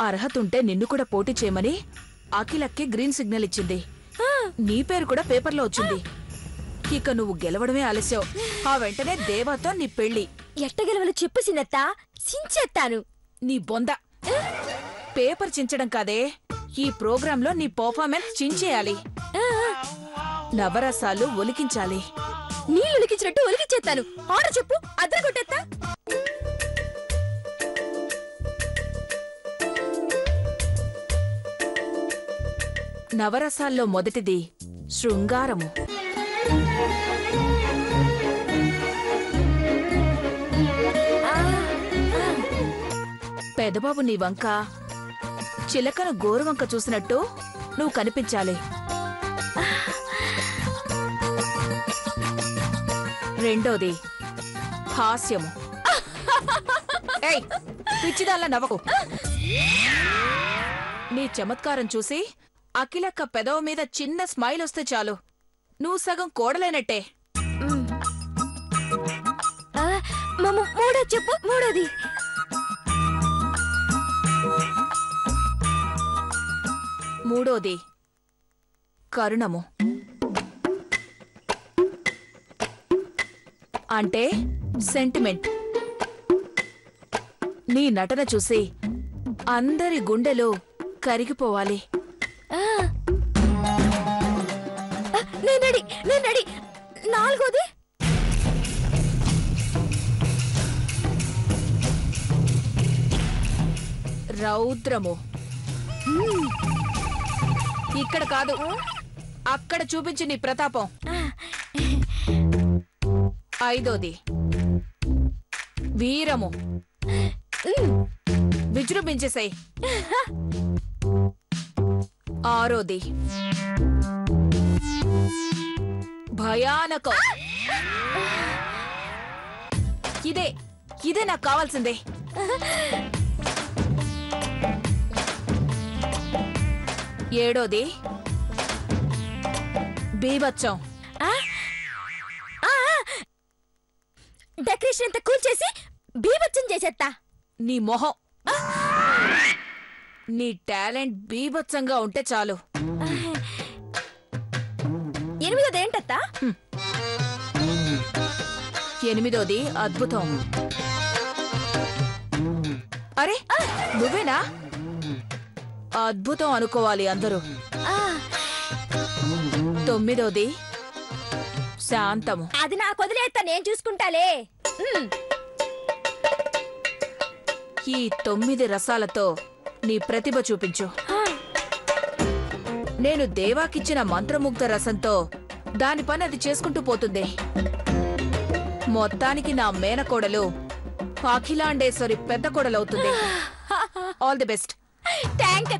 అర్హతుంటే నిన్ను కూడా పోటీ చేయమని అఖిలక్కి గ్రీన్ సిగ్నల్ ఇచ్చింది. నీ పేరు కూడా పేపర్లో వచ్చింది. ఇక నువ్వు గెలవడమే ఆలస్యం. ఆ వెంటనే దేవాతో నీ పెళ్లి. ఎట్ట గెలవలో చెప్పు సినత్తా, సించేస్తాను. నీ బొంద. పేపర్ చించడం కాదే, ఈ ప్రోగ్రాంలో నీ పర్ఫార్మెన్స్ చించేయాలి. నవరసాలు ఒలికించాలి. నీళ్ళు ఒలికించినట్టు ఒలికించేస్తాను. ఆర్డర్ చెప్పు, అద్దరు కొట్టేస్తా. నవరసాల్లో మొదటిది శృంగారము. పెదబాబు నీ వంక చిలకను గోరువంక చూసినట్టు నువ్వు కనిపించాలి. రెండోది హాస్యము. ఏయ్, పిచ్చిదాల్లా నవ్వకు. నీ చమత్కారం చూసి అఖిలక్క పెదవ మీద చిన్న స్మైల్ వస్తే చాలు, నువ్వు సగం కోడలేనట్టే. మూడో చెప్పు. మూడోది మూడోది కరుణము. అంటే సెంటిమెంట్. నీ నటన చూసి అందరి గుండెలు కరిగిపోవాలి. నేనడి. నాలుగోది రౌద్రము. ఇక్కడ కాదు, అక్కడ చూపించి నీ ప్రతాపం. ఐదోది వీరము. విజృంభించేసాయి. ఆరోది భయానకం. ఇదే నాకు కావాల్సిందే. ఏడోది బీభత్సం. డెకరేషన్ అంతా కూల్చేసి బీభత్సం చేసేస్తా. నీ మొహం. నీ టాలెంట్ బీభత్సంగా ఉంటే చాలు. ఎనిమిదోది ఏంటత్తా? ఎనిమిదోది అద్భుతం. అరే, నువ్వేనా? అద్భుతం అనుకోవాలి అందరూ. తొమ్మిదోది శాంతము. అది నాకు వదిలేస్తా, నేను చూసుకుంటాలే. ఈ 9 రసాలతో నీ ప్రతిభ చూపించు. నేను దేవాకిచ్చిన మంత్రముగ్ధ రసంతో దాని పని అది చేసుకుంటూ పోతుంది. మొత్తానికి నా మేనకోడలు అఖిలాండేశ్వరి పెద్ద కోడలవుతుంది. All the best. Thank you.